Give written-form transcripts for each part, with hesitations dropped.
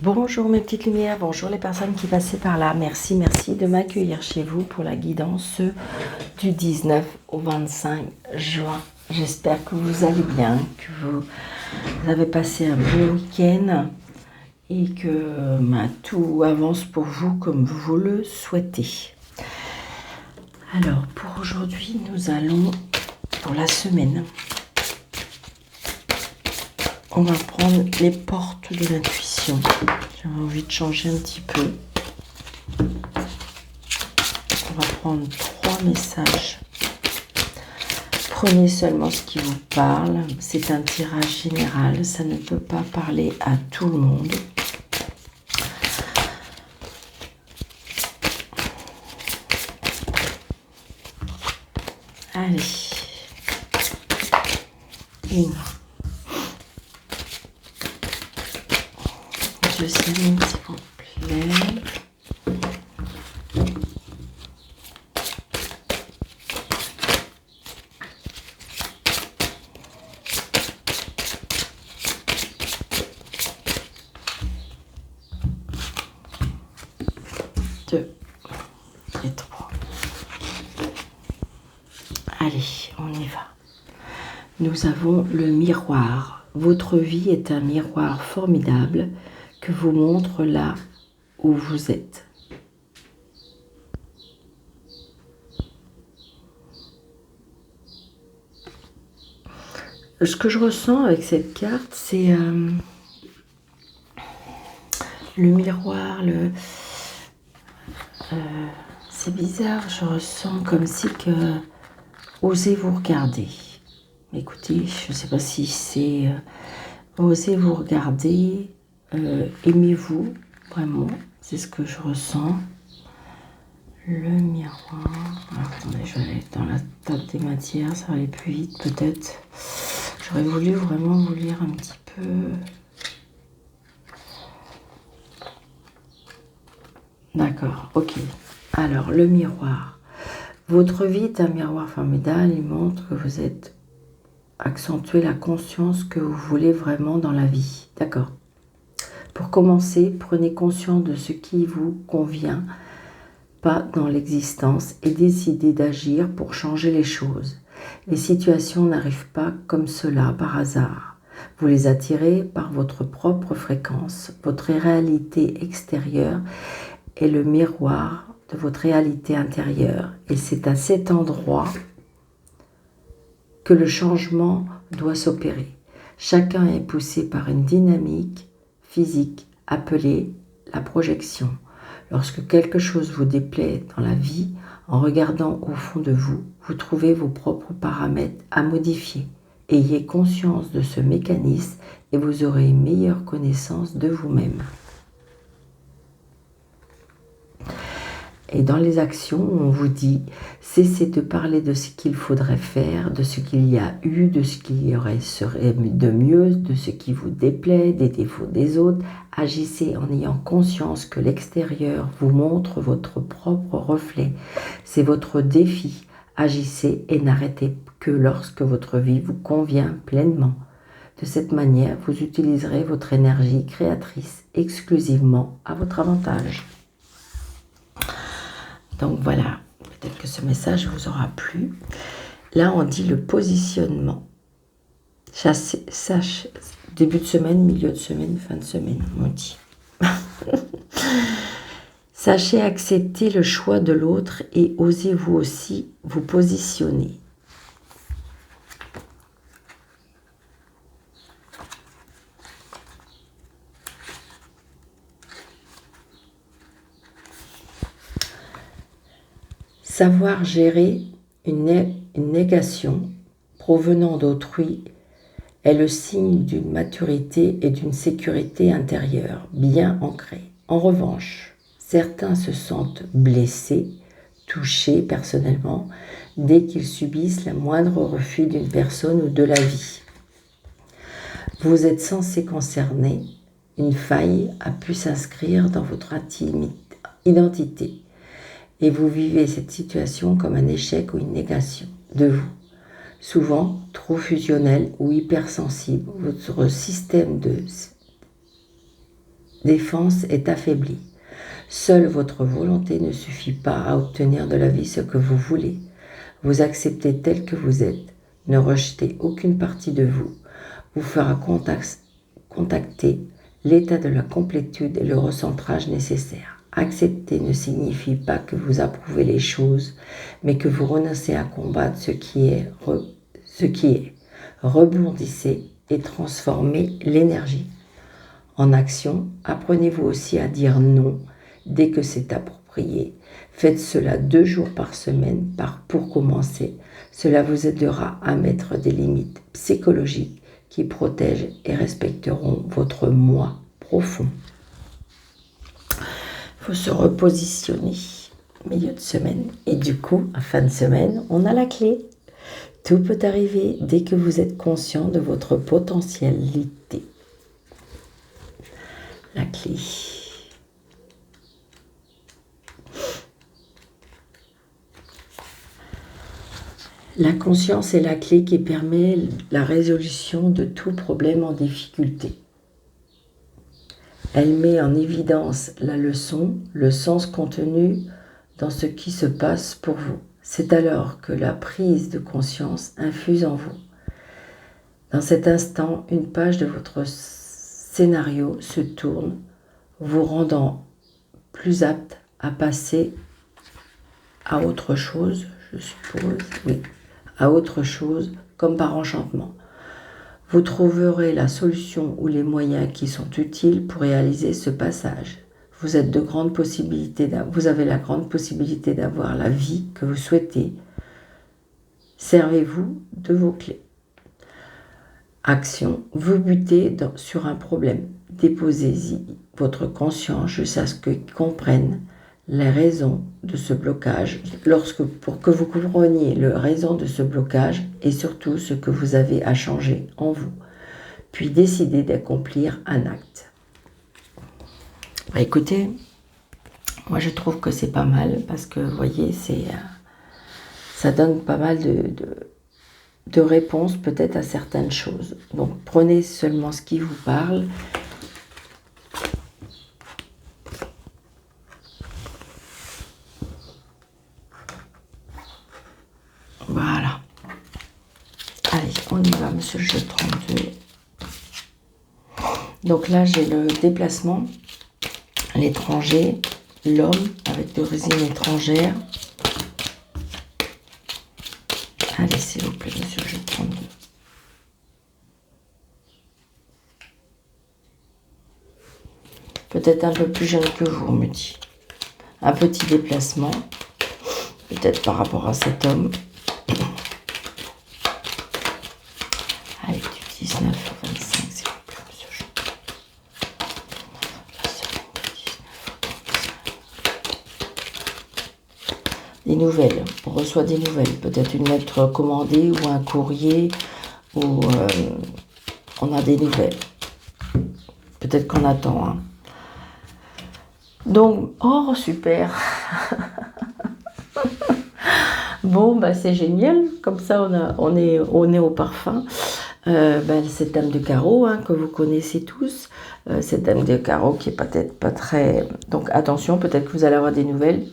Bonjour mes petites lumières, bonjour les personnes qui passaient par là. Merci de m'accueillir chez vous pour la guidance du 19 au 25 juin. J'espère que vous allez bien, que vous avez passé un bon week-end et que tout avance pour vous comme vous le souhaitez. Alors pour aujourd'hui, nous allons pour la semaine. On va prendre les portes de l'intuition. J'avais envie de changer un petit peu. On va prendre 3 messages. Prenez seulement ce qui vous parle. C'est un tirage général. Ça ne peut pas parler à tout le monde. Allez. 1. Deuxième, s'il vous plaît. 2 et 3. Allez, on y va. Nous avons le miroir. Votre vie est un miroir formidable que vous montre là où vous êtes. Ce que je ressens avec cette carte, c'est le miroir, c'est bizarre, je ressens comme si que osez vous regarder. Écoutez, je ne sais pas si c'est osez vous regarder, aimez-vous, vraiment, c'est ce que je ressens. Le miroir. Attendez, je vais aller dans la table des matières, ça va aller plus vite peut-être. J'aurais voulu vraiment vous lire un petit peu. D'accord, ok. Alors, le miroir. Votre vie est un miroir formidable. Il montre que vous êtes accentué la conscience que vous voulez vraiment dans la vie. D'accord. Pour commencer, prenez conscience de ce qui vous convient pas dans l'existence et décidez d'agir pour changer les choses. Les situations n'arrivent pas comme cela par hasard. Vous les attirez par votre propre fréquence. Votre réalité extérieure est le miroir de votre réalité intérieure. Et c'est à cet endroit que le changement doit s'opérer. Chacun est poussé par une dynamique physique appelée la projection. Lorsque quelque chose vous déplaît dans la vie, en regardant au fond de vous, vous trouvez vos propres paramètres à modifier. Ayez conscience de ce mécanisme et vous aurez une meilleure connaissance de vous-même. Et dans les actions, on vous dit, cessez de parler de ce qu'il faudrait faire, de ce qu'il y a eu, de ce qu'il y aurait serait de mieux, de ce qui vous déplaît, des défauts des autres. Agissez en ayant conscience que l'extérieur vous montre votre propre reflet. C'est votre défi. Agissez et n'arrêtez que lorsque votre vie vous convient pleinement. De cette manière, vous utiliserez votre énergie créatrice exclusivement à votre avantage. Donc voilà, peut-être que ce message vous aura plu. Là, on dit le positionnement. Sache, début de semaine, milieu de semaine, fin de semaine, on dit. Sachez accepter le choix de l'autre et osez vous aussi vous positionner. Savoir gérer une négation provenant d'autrui est le signe d'une maturité et d'une sécurité intérieure bien ancrée. En revanche, certains se sentent blessés, touchés personnellement, dès qu'ils subissent le moindre refus d'une personne ou de la vie. Vous êtes censé concerner, une faille a pu s'inscrire dans votre identité. Et vous vivez cette situation comme un échec ou une négation de vous. Souvent trop fusionnel ou hypersensible, votre système défense est affaiblie. Seule votre volonté ne suffit pas à obtenir de la vie ce que vous voulez. Vous acceptez tel que vous êtes. Ne rejetez aucune partie de vous. Vous fera contacter l'état de la complétude et le recentrage nécessaire. Accepter ne signifie pas que vous approuvez les choses, mais que vous renoncez à combattre ce qui est. Rebondissez et transformez l'énergie. En action, apprenez-vous aussi à dire non dès que c'est approprié. Faites cela 2 jours par semaine pour commencer. Cela vous aidera à mettre des limites psychologiques qui protègent et respecteront votre moi profond. Il faut se repositionner milieu de semaine. Et du coup, à fin de semaine, on a la clé. Tout peut arriver dès que vous êtes conscient de votre potentialité. La clé. La conscience est la clé qui permet la résolution de tout problème en difficulté. Elle met en évidence la leçon, le sens contenu dans ce qui se passe pour vous. C'est alors que la prise de conscience infuse en vous. Dans cet instant, une page de votre scénario se tourne, vous rendant plus apte à passer à autre chose, je suppose, oui, à autre chose, comme par enchantement. Vous trouverez la solution ou les moyens qui sont utiles pour réaliser ce passage. Vous avez la grande possibilité d'avoir la vie que vous souhaitez. Servez-vous de vos clés. Action, vous butez sur un problème. Déposez-y votre conscience jusqu'à ce qu'il comprenne les raisons de ce blocage, pour que vous compreniez les raisons de ce blocage et surtout ce que vous avez à changer en vous, puis décidez d'accomplir un acte. Écoutez, moi je trouve que c'est pas mal parce que vous voyez, ça donne pas mal de réponses peut-être à certaines choses. Donc prenez seulement ce qui vous parle. Voilà. Allez, on y va, monsieur le jeu 32. Donc là, j'ai le déplacement, l'étranger, l'homme avec d'origine étrangère. Allez, s'il vous plaît, monsieur le jeu 32. Peut-être un peu plus jeune que vous, on me dit. Un petit déplacement, peut-être par rapport à cet homme. Allez, du 19 au 25, s'il vous plaît, monsieur Jean. La semaine du 19 au 25. Des nouvelles, on reçoit des nouvelles. Peut-être une lettre commandée ou un courrier, ou on a des nouvelles. Peut-être qu'on attend, hein. Donc, oh, super. Bon, bah, c'est génial. Comme ça, on est au parfum. Cette dame de carreau, hein, que vous connaissez tous. Cette dame de carreau qui est peut-être pas très... Donc, attention, peut-être que vous allez avoir des nouvelles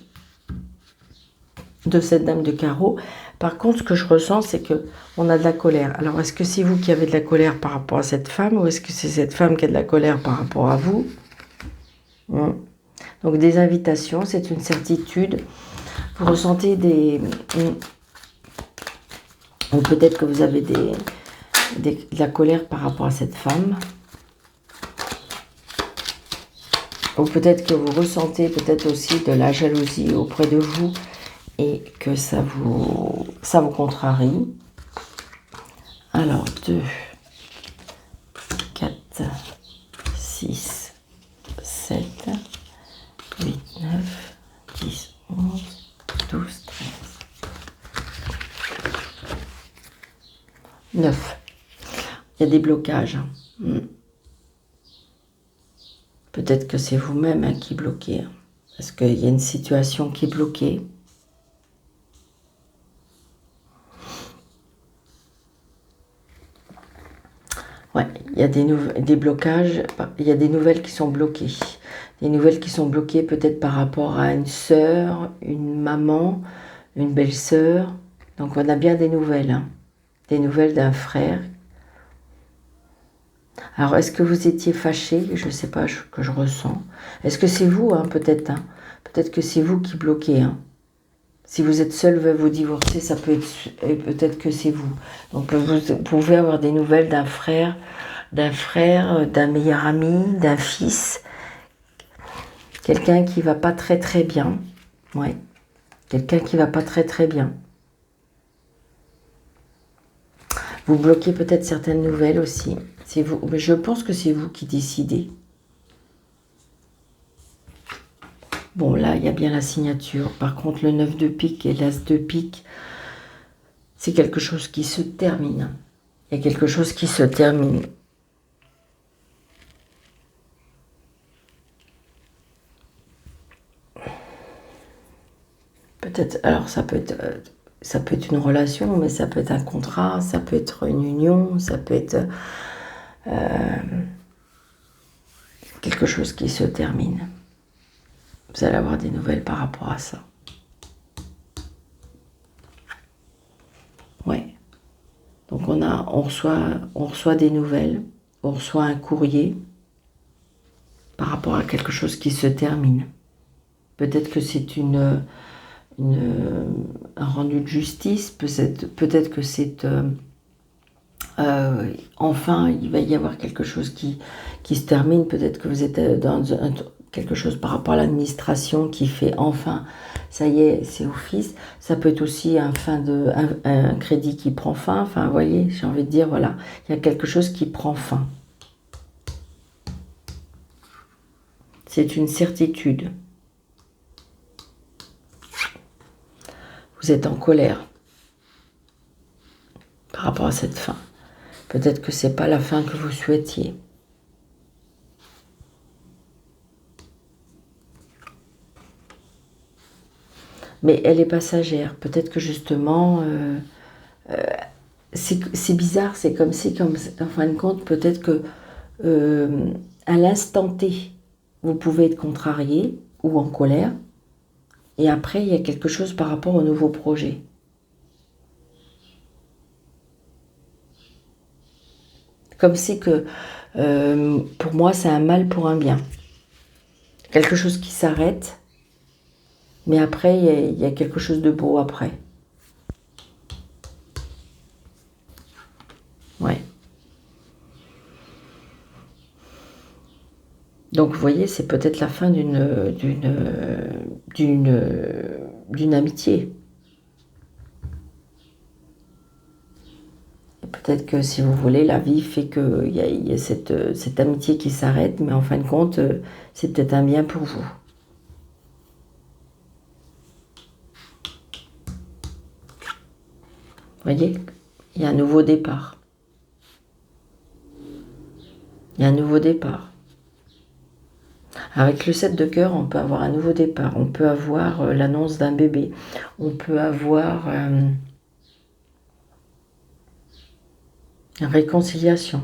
de cette dame de carreau. Par contre, ce que je ressens, c'est qu'on a de la colère. Alors, est-ce que c'est vous qui avez de la colère par rapport à cette femme ou est-ce que c'est cette femme qui a de la colère par rapport à vous? Donc, des invitations, c'est une certitude. Vous ressentez ou peut-être que vous avez de la colère par rapport à cette femme. Ou peut-être que vous ressentez peut-être aussi de la jalousie auprès de vous et que ça vous contrarie. Alors, 2, 4, 6, 7, 8, 9, 10, 11, 12, 13. 9. Il y a des blocages. Peut-être que c'est vous-même qui bloquez. Parce qu'il y a une situation qui est bloquée. Ouais, il y y a des blocages, il y a des nouvelles qui sont bloquées. Des nouvelles qui sont bloquées peut-être par rapport à une sœur, une maman, une belle-sœur. Donc on a bien des nouvelles, hein. Des nouvelles d'un frère. Alors est-ce que vous étiez fâché? Je ne sais pas, que je ressens. Est-ce que c'est vous, hein, peut-être, hein? Peut-être que c'est vous qui bloquez, hein. Si vous êtes seul, vous divorcer, ça peut être, et peut-être que c'est vous. Donc vous pouvez avoir des nouvelles d'un frère, d'un meilleur ami, d'un fils, quelqu'un qui va pas très très bien, ouais, quelqu'un qui va pas très très bien. Vous bloquez peut-être certaines nouvelles aussi. C'est vous, mais je pense que c'est vous qui décidez. Bon, là, il y a bien la signature. Par contre, le 9 de pique et l'as de pique, c'est quelque chose qui se termine. Il y a quelque chose qui se termine. Peut-être, alors ça peut être une relation, mais ça peut être un contrat, ça peut être une union, ça peut être quelque chose qui se termine. Vous allez avoir des nouvelles par rapport à ça. Ouais. Donc on reçoit des nouvelles, on reçoit un courrier par rapport à quelque chose qui se termine. Peut-être que c'est un rendu de justice, peut-être que c'est enfin il va y avoir quelque chose qui se termine, peut-être que vous êtes dans quelque chose par rapport à l'administration qui fait enfin, ça y est, c'est office. Ça peut être aussi un crédit qui prend fin, enfin vous voyez, j'ai envie de dire, voilà, il y a quelque chose qui prend fin. C'est une certitude. Vous êtes en colère par rapport à cette fin. Peut-être que c'est pas la fin que vous souhaitiez. Mais elle est passagère. Peut-être que justement, c'est bizarre, c'est comme si, en fin de compte, peut-être que à l'instant T, vous pouvez être contrarié ou en colère. Et après, il y a quelque chose par rapport au nouveau projet. Comme si que, pour moi, c'est un mal pour un bien. Quelque chose qui s'arrête, mais après, il y a quelque chose de beau après. Ouais. Donc, vous voyez, c'est peut-être la fin d'une amitié. Peut-être que si vous voulez, la vie fait qu'il y a cette amitié qui s'arrête, mais en fin de compte, c'est peut-être un bien pour vous. Vous voyez, il y a un nouveau départ. Il y a un nouveau départ. Avec le 7 de cœur, on peut avoir un nouveau départ. On peut avoir l'annonce d'un bébé. On peut avoir une réconciliation.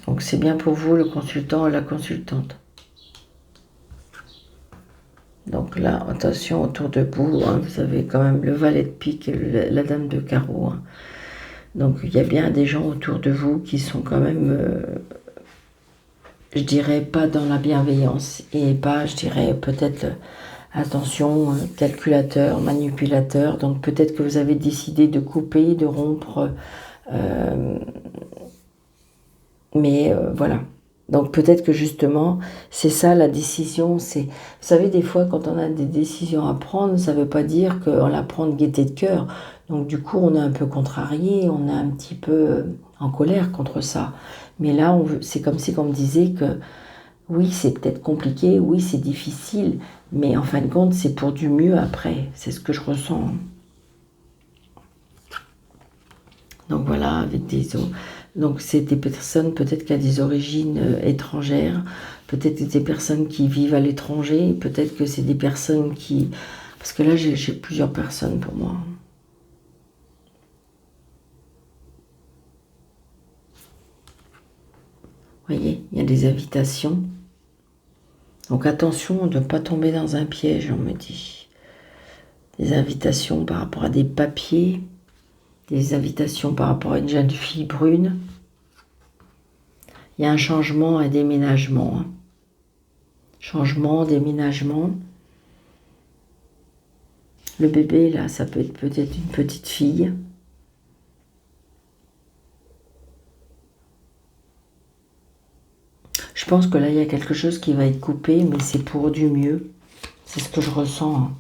Donc c'est bien pour vous, le consultant et la consultante. Donc là, attention autour de vous, hein, vous avez quand même le valet de pique et la dame de carreau. Hein. Donc il y a bien des gens autour de vous qui sont quand même, je dirais, pas dans la bienveillance. Et pas, je dirais, peut-être, attention, calculateur, manipulateur. Donc peut-être que vous avez décidé de couper, de rompre. Mais voilà. Donc peut-être que justement, c'est ça la décision. Vous savez, des fois, quand on a des décisions à prendre, ça ne veut pas dire qu'on la prend de gaieté de cœur. Donc du coup, on est un peu contrarié, on est un petit peu en colère contre ça. Mais là, c'est comme si on me disait que oui, c'est peut-être compliqué, oui, c'est difficile, mais en fin de compte, c'est pour du mieux après. C'est ce que je ressens. Donc voilà, avec donc c'est des personnes peut-être qui ont des origines étrangères, peut-être des personnes qui vivent à l'étranger, peut-être que c'est des personnes qui... Parce que là, j'ai plusieurs personnes pour moi. voyez, il y a des invitations. Donc attention, on ne doit pas tomber dans un piège, on me dit. Des invitations par rapport à des papiers, des invitations par rapport à une jeune fille brune. Il y a un changement, un déménagement. Changement, déménagement. Le bébé, là, ça peut être peut-être une petite fille. Je pense que là, il y a quelque chose qui va être coupé, mais c'est pour du mieux. C'est ce que je ressens. Hein.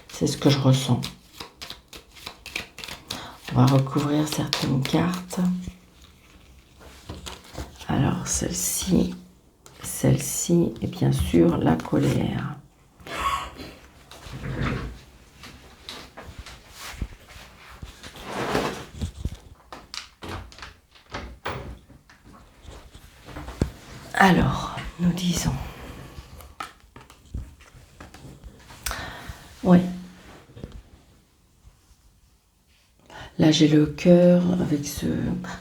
C'est ce que je ressens. On va recouvrir certaines cartes. Alors, celle-ci et bien sûr la colère. Alors, nous disons. Ouais. Là, j'ai le cœur avec ce...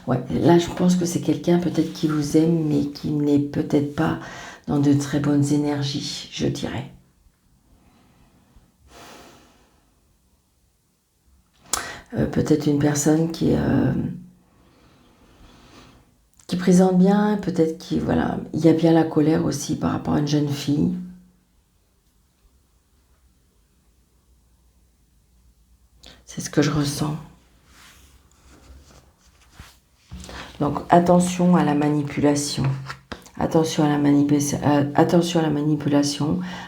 Ouais, là, je pense que c'est quelqu'un peut-être qui vous aime, mais qui n'est peut-être pas dans de très bonnes énergies, je dirais. Peut-être une personne qui présente bien, peut-être qui... Voilà, il y a bien la colère aussi par rapport à une jeune fille. C'est ce que je ressens. Donc, attention à la manipulation. Attention à la manipulation.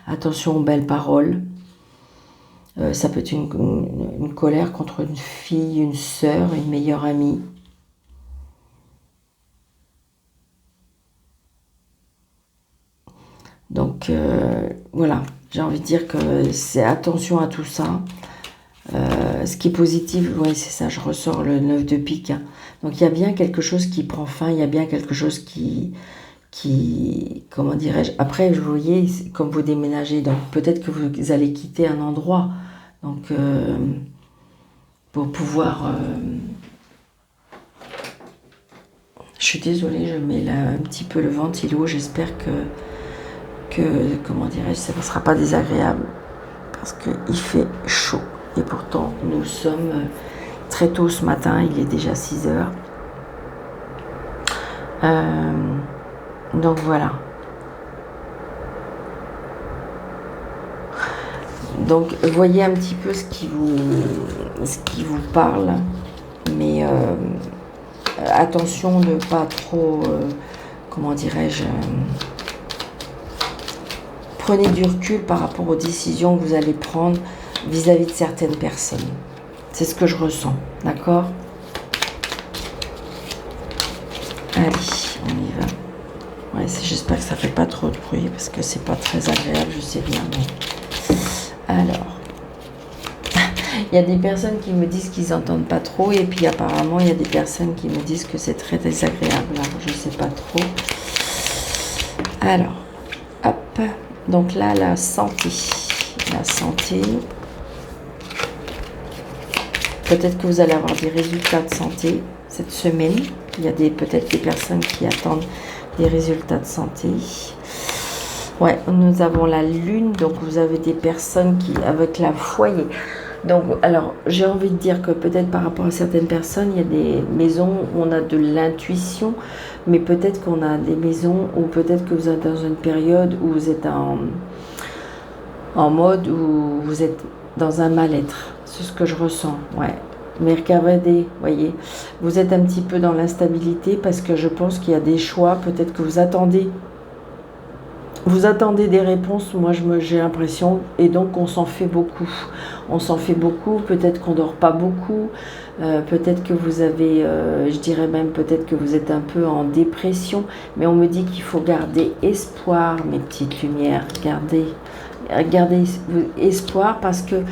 Attention aux belles paroles. Ça peut être une colère contre une fille, une sœur, une meilleure amie. Donc, voilà. J'ai envie de dire que c'est attention à tout ça. Ce qui est positif, oui, c'est ça, je ressors le 9 de pique. Hein. Donc, il y a bien quelque chose qui prend fin, il y a bien quelque chose qui comment dirais-je, après, vous voyez, comme vous déménagez, donc peut-être que vous allez quitter un endroit, donc pour pouvoir... Je suis désolée, je mets là un petit peu le ventilo, j'espère que comment dirais-je, ça ne sera pas désagréable, parce qu'il fait chaud. Et pourtant, nous sommes très tôt ce matin, il est déjà 6 heures. Donc voilà. Donc voyez un petit peu ce qui vous parle, mais attention de pas trop, comment dirais-je, prenez du recul par rapport aux décisions que vous allez prendre vis-à-vis de certaines personnes. C'est ce que je ressens, d'accord? Allez, on y va. Ouais, j'espère que ça fait pas trop de bruit parce que c'est pas très agréable, je sais bien. Mais... Alors, il y a des personnes qui me disent qu'ils n'entendent pas trop et puis apparemment il y a des personnes qui me disent que c'est très désagréable. Alors, je sais pas trop. Alors, hop. Donc là, la santé. La santé. Peut-être que vous allez avoir des résultats de santé cette semaine. Il y a peut-être des personnes qui attendent des résultats de santé. Ouais, nous avons la lune, donc vous avez des personnes qui, avec la foyer. Donc, alors, j'ai envie de dire que peut-être par rapport à certaines personnes, il y a des maisons où on a de l'intuition, mais peut-être qu'on a des maisons où peut-être que vous êtes dans une période où vous êtes en mode où vous êtes dans un mal-être. C'est ce que je ressens, ouais. Mais regardez, voyez, vous êtes un petit peu dans l'instabilité parce que je pense qu'il y a des choix, peut-être que vous attendez des réponses, moi j'ai l'impression, et donc on s'en fait beaucoup. On s'en fait beaucoup, peut-être qu'on dort pas beaucoup, peut-être que vous avez, je dirais même peut-être que vous êtes un peu en dépression, mais on me dit qu'il faut garder espoir, mes petites lumières, gardez espoir parce que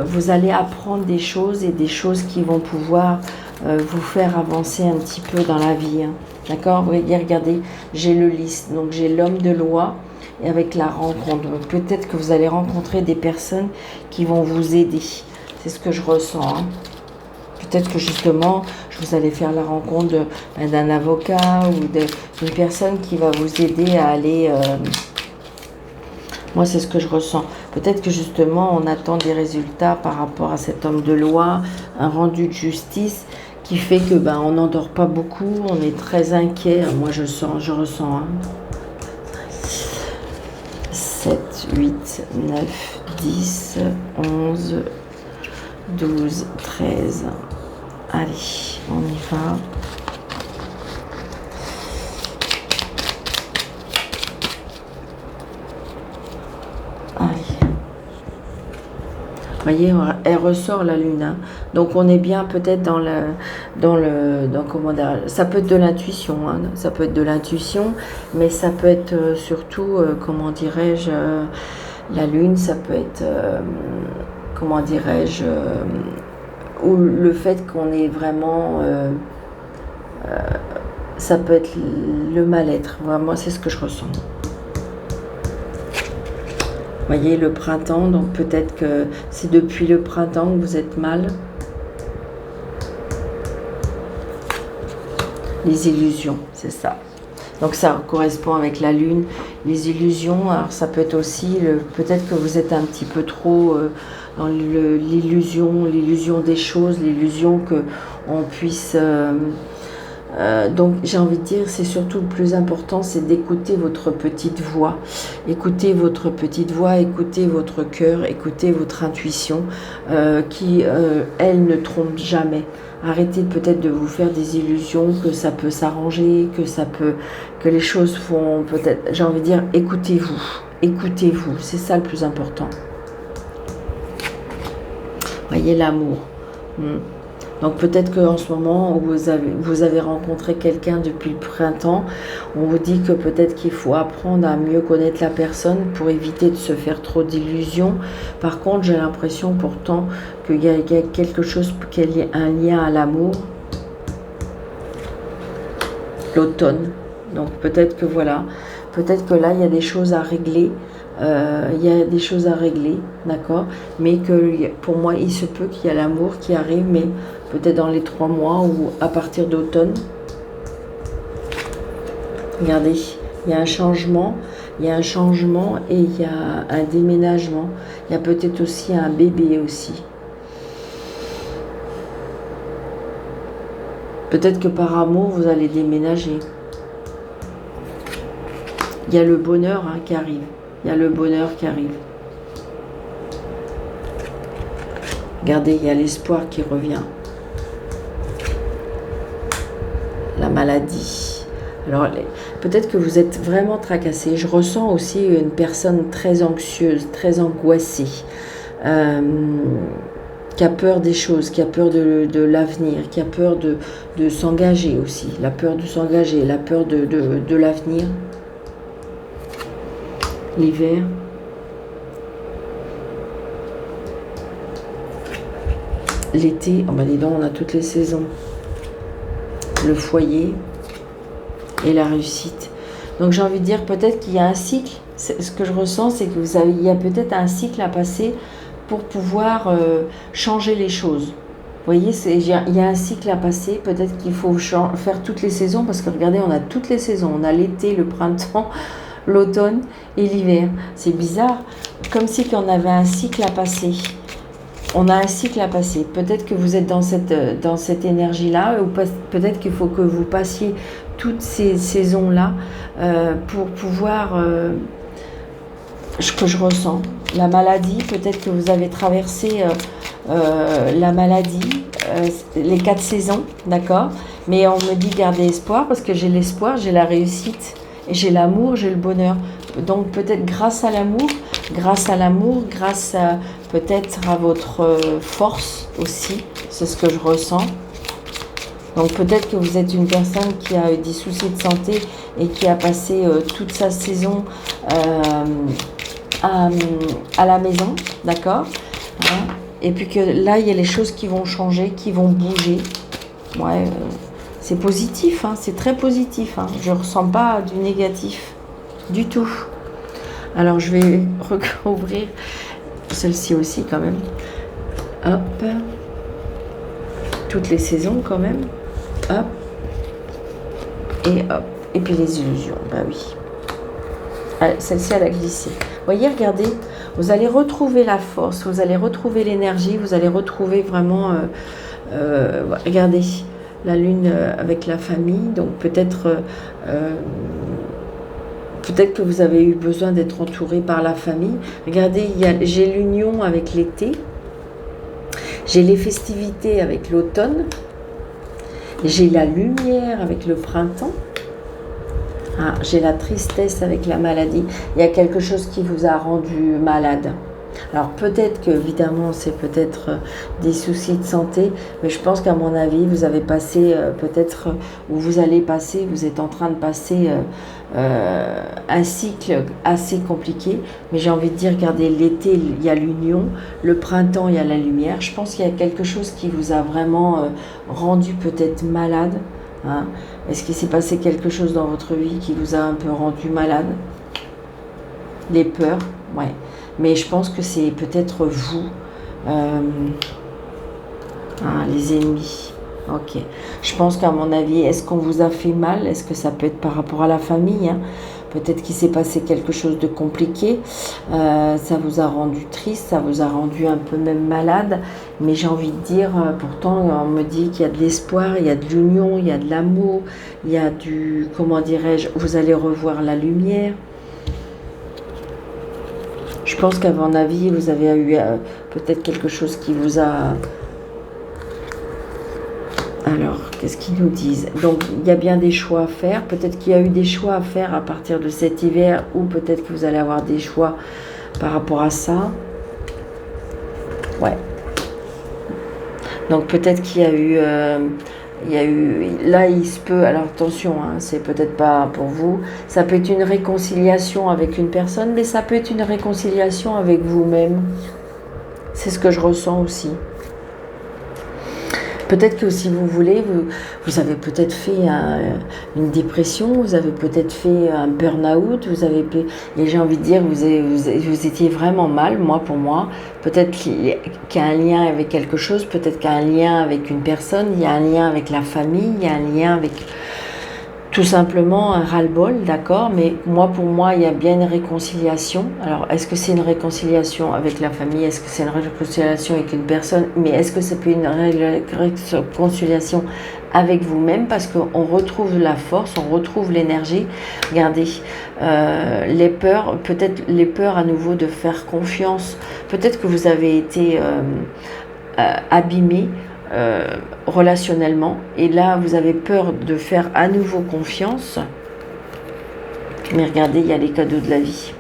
vous allez apprendre des choses et des choses qui vont pouvoir vous faire avancer un petit peu dans la vie. Hein. D'accord? Vous voyez, regardez, j'ai le lys, donc j'ai l'homme de loi et avec la rencontre. Peut-être que vous allez rencontrer des personnes qui vont vous aider. C'est ce que je ressens. Hein. Peut-être que justement, vous allez faire la rencontre d'un avocat ou d'une personne qui va vous aider à aller... moi, c'est ce que je ressens. Peut-être que justement, on attend des résultats par rapport à cet homme de loi, un rendu de justice qui fait que on n'endort pas beaucoup, on est très inquiet. Moi, je ressens. 7, 8, 9, 10, 11, 12, 13. Allez, on y va. Vous voyez, elle ressort la lune. Hein. Donc on est bien peut-être dans comment dire, ça peut être de l'intuition, hein, ça peut être de l'intuition, mais ça peut être surtout, comment dirais-je, la lune, ça peut être, comment dirais-je, ou le fait qu'on est vraiment, ça peut être le mal-être. Moi, c'est ce que je ressens. Vous voyez, le printemps, donc peut-être que c'est depuis le printemps que vous êtes mal. Les illusions, c'est ça. Donc ça correspond avec la lune. Les illusions, alors ça peut être aussi, peut-être que vous êtes un petit peu trop dans l'illusion des choses, l'illusion qu'on puisse... donc j'ai envie de dire, c'est surtout le plus important, c'est d'écouter votre petite voix. Écoutez votre petite voix, écoutez votre cœur, écoutez votre intuition qui, elle, ne trompe jamais. Arrêtez peut-être de vous faire des illusions que ça peut s'arranger, que les choses vont peut-être... J'ai envie de dire, écoutez-vous, c'est ça le plus important. Voyez l'amour. Donc peut-être qu'en ce moment, vous avez rencontré quelqu'un depuis le printemps, on vous dit que peut-être qu'il faut apprendre à mieux connaître la personne pour éviter de se faire trop d'illusions. Par contre, j'ai l'impression pourtant qu'il y a quelque chose, qu'il y a un lien à l'amour. L'automne. Donc peut-être que voilà, peut-être que là, il y a des choses à régler. Il y a des choses à régler, d'accord, mais que pour moi il se peut qu'il y a l'amour qui arrive, mais peut-être dans les 3 mois ou à partir d'automne. Regardez, il y a un changement, et il y a un déménagement, il y a peut-être aussi un bébé aussi. Peut-être que par amour vous allez déménager. Il y a le bonheur qui arrive. Il y a le bonheur qui arrive. Regardez, il y a l'espoir qui revient. La maladie. Alors, peut-être que vous êtes vraiment tracassé. Je ressens aussi une personne très anxieuse, très angoissée, qui a peur des choses, qui a peur de l'avenir, qui a peur de s'engager aussi. La peur de s'engager, la peur de l'avenir. L'hiver. L'été, oh ben dis donc, on a toutes les saisons. Le foyer et la réussite. Donc j'ai envie de dire peut-être qu'il y a un cycle. Ce que je ressens, c'est que il y a peut-être un cycle à passer pour pouvoir changer les choses. Vous voyez, il y a un cycle à passer. Peut-être qu'il faut faire toutes les saisons parce que regardez, on a toutes les saisons. On a l'été, le printemps, l'automne et l'hiver. C'est bizarre, comme si on avait un cycle à passer. On a un cycle à passer. Peut-être que vous êtes dans cette énergie-là, ou peut-être qu'il faut que vous passiez toutes ces saisons-là pour pouvoir... ce que je ressens. La maladie, peut-être que vous avez traversé la maladie, les 4 saisons, d'accord ? Mais on me dit gardez espoir, parce que j'ai l'espoir, j'ai la réussite. Et j'ai l'amour, j'ai le bonheur. Donc peut-être grâce à l'amour, grâce à peut-être à votre force aussi, c'est ce que je ressens. Donc peut-être que vous êtes une personne qui a eu des soucis de santé et qui a passé toute sa saison à la maison, d'accord, hein, et puis que là, il y a les choses qui vont changer, qui vont bouger. Ouais, c'est positif, hein, c'est très positif. Hein. Je ne ressens pas du négatif du tout. Alors, je vais recouvrir celle-ci aussi quand même. Hop. toutes les saisons quand même. Hop. Et hop. Et puis les illusions, bah oui. Celle-ci, elle a glissé. Vous voyez, regardez, vous allez retrouver la force, vous allez retrouver l'énergie, vous allez retrouver vraiment... regardez, la lune avec la famille, donc peut-être que vous avez eu besoin d'être entouré par la famille. Regardez, j'ai l'union avec l'été, j'ai les festivités avec l'automne, j'ai la lumière avec le printemps. Ah, j'ai la tristesse avec la maladie. Il y a quelque chose qui vous a rendu malade. Alors peut-être que, évidemment, c'est peut-être des soucis de santé, mais je pense qu'à mon avis, vous avez passé peut-être, ou vous allez passer, vous êtes en train de passer un cycle assez compliqué. Mais j'ai envie de dire, regardez, l'été, il y a l'union, le printemps, il y a la lumière. Je pense qu'il y a quelque chose qui vous a vraiment rendu peut-être malade. Hein. Est-ce qu'il s'est passé quelque chose dans votre vie qui vous a un peu rendu malade? Les peurs, ouais. Mais je pense que c'est peut-être vous, les ennemis. Ok. Je pense qu'à mon avis, est-ce qu'on vous a fait mal? Est-ce que ça peut être par rapport à la famille, hein? Peut-être qu'il s'est passé quelque chose de compliqué. Ça vous a rendu triste, ça vous a rendu un peu même malade. Mais j'ai envie de dire, pourtant, on me dit qu'il y a de l'espoir, il y a de l'union, il y a de l'amour, il y a du, comment dirais-je, vous allez revoir la lumière. Je pense qu'à mon avis, vous avez eu peut-être quelque chose qui vous a... Alors, qu'est-ce qu'ils nous disent? Donc, il y a bien des choix à faire. Peut-être qu'il y a eu des choix à faire à partir de cet hiver, ou peut-être que vous allez avoir des choix par rapport à ça. Ouais. Donc, peut-être qu'il y a eu... là, il se peut, alors attention, hein, c'est peut-être pas pour vous, ça peut être une réconciliation avec une personne, mais ça peut être une réconciliation avec vous-même. C'est ce que je ressens aussi. Peut-être que si vous voulez, vous avez peut-être fait une dépression, vous avez peut-être fait un burn-out, et j'ai envie de dire, vous étiez vraiment mal, pour moi. Peut-être qu'il y a un lien avec quelque chose, peut-être qu'il y a un lien avec une personne, il y a un lien avec la famille, il y a un lien avec tout simplement un ras-le-bol, d'accord, mais pour moi, il y a bien une réconciliation. Alors, est-ce que c'est une réconciliation avec la famille? Est-ce que c'est une réconciliation avec une personne? Mais est-ce que ça peut être une réconciliation avec vous-même? Parce qu'on retrouve la force, on retrouve l'énergie. Regardez, les peurs, peut-être les peurs à nouveau de faire confiance. Peut-être que vous avez été abîmé relationnellement, et là vous avez peur de faire à nouveau confiance. Mais regardez, il y a les cadeaux de la vie,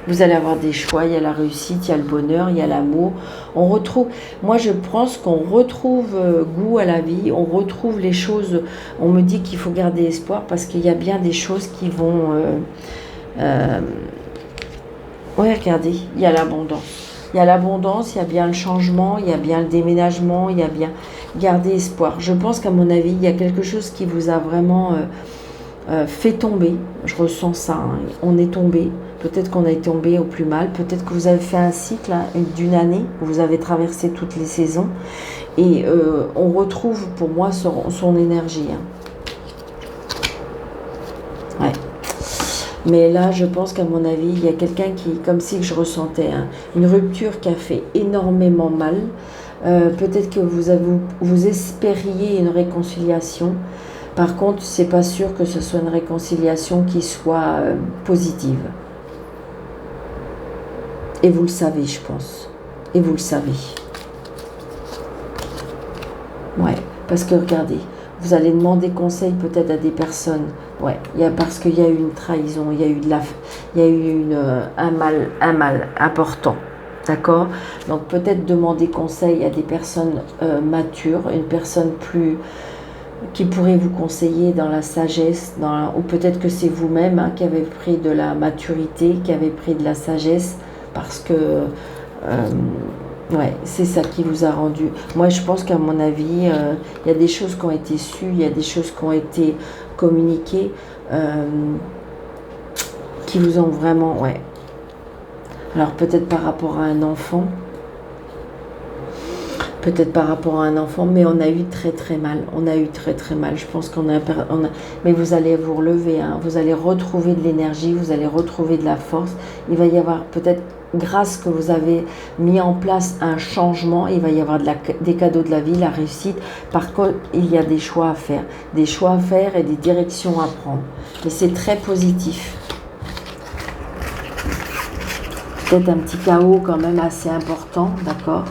vous allez avoir des choix, il y a la réussite, il y a le bonheur, il y a l'amour. On retrouve, moi je pense qu'on retrouve goût à la vie, on retrouve les choses. On me dit qu'il faut garder espoir parce qu'il y a bien des choses qui vont ouais, regardez, il y a l'abondance. Il y a l'abondance, il y a bien le changement, il y a bien le déménagement, il y a bien garder espoir. Je pense qu'à mon avis, il y a quelque chose qui vous a vraiment fait tomber. Je ressens ça, hein. On est tombé. Peut-être qu'on a tombé au plus mal. Peut-être que vous avez fait un cycle d'une année où vous avez traversé toutes les saisons. Et on retrouve pour moi son énergie. Hein. Ouais. Mais là, je pense qu'à mon avis, il y a quelqu'un qui, comme si je ressentais une rupture qui a fait énormément mal. Peut-être que vous espériez une réconciliation. Par contre, c'est pas sûr que ce soit une réconciliation qui soit positive. Et vous le savez, je pense. Et vous le savez. Ouais, parce que regardez, vous allez demander conseil peut-être à des personnes. Ouais, parce qu'il y a eu une trahison, il y a eu un mal important. D'accord? Donc peut-être demander conseil à des personnes matures, une personne qui pourrait vous conseiller dans la sagesse, ou peut-être que c'est vous-même qui avez pris de la maturité, qui avez pris de la sagesse, parce que ouais, c'est ça qui vous a rendu. Moi, je pense qu'à mon avis, il y a des choses qui ont été sues, il y a des choses qui ont été communiquées, qui vous ont vraiment, ouais. Alors peut-être par rapport à un enfant. peut-être par rapport à un enfant, mais on a eu très mal. On a eu très mal. Je pense mais vous allez vous relever, hein. Vous allez retrouver de l'énergie, vous allez retrouver de la force. Il va y avoir peut-être, grâce que vous avez mis en place un changement, il va y avoir des cadeaux de la vie, la réussite. Par contre, il y a des choix à faire. Des choix à faire et des directions à prendre. Mais c'est très positif. Peut-être un petit chaos quand même assez important, d'accord ?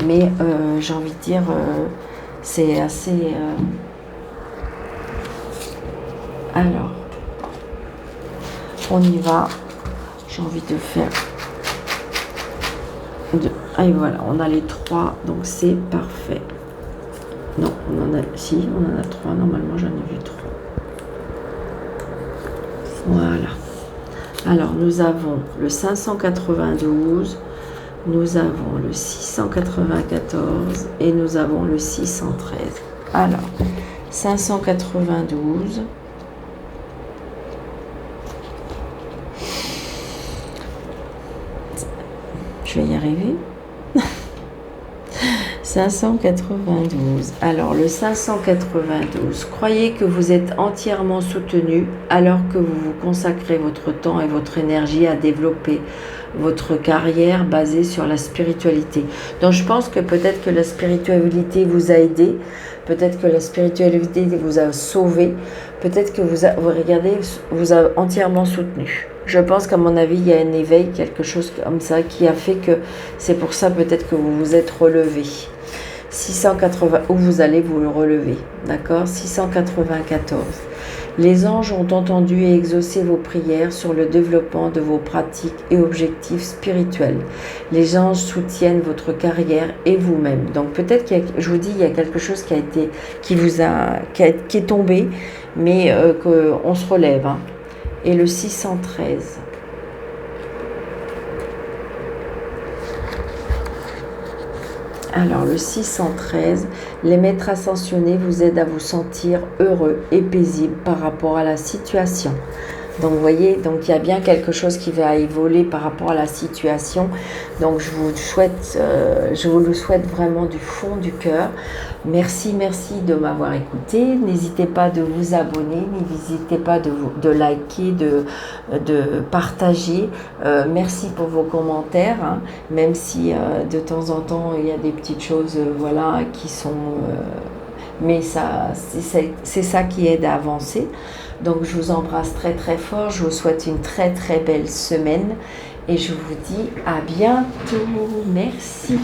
Mais j'ai envie de dire, c'est assez... Alors, on y va. J'ai envie de faire... Et voilà, on a les 3, donc c'est parfait. Non, on en a... Si, on en a 3. Normalement, j'en ai vu 3. Voilà. Alors, nous avons le 592... Nous avons le 694 et nous avons le 613. Alors, 592. Je vais y arriver. 592. Alors, le 592. Croyez que vous êtes entièrement soutenu alors que vous vous consacrez votre temps et votre énergie à développer votre carrière basée sur la spiritualité. Donc je pense que peut-être que la spiritualité vous a aidé, peut-être que la spiritualité vous a sauvé, peut-être que vous a entièrement soutenu. Je pense qu'à mon avis, il y a un éveil, quelque chose comme ça, qui a fait que c'est pour ça peut-être que vous vous êtes relevé. 680, où vous allez vous le relever, d'accord ? 694. Les anges ont entendu et exaucé vos prières sur le développement de vos pratiques et objectifs spirituels. Les anges soutiennent votre carrière et vous-même. Donc peut-être je vous dis, il y a quelque chose qui est tombé, mais qu'on se relève. Hein. Et le 613. Alors le 613, les maîtres ascensionnés vous aident à vous sentir heureux et paisible par rapport à la situation. Donc vous voyez, donc il y a bien quelque chose qui va évoluer par rapport à la situation. Donc je vous le souhaite vraiment du fond du cœur. Merci de m'avoir écouté. N'hésitez pas de vous abonner, n'hésitez pas de liker, de partager. Merci pour vos commentaires, hein, même si de temps en temps il y a des petites choses, voilà, qui sont... mais c'est ça qui aide à avancer. Donc je vous embrasse très fort, je vous souhaite une très belle semaine et je vous dis à bientôt. Merci.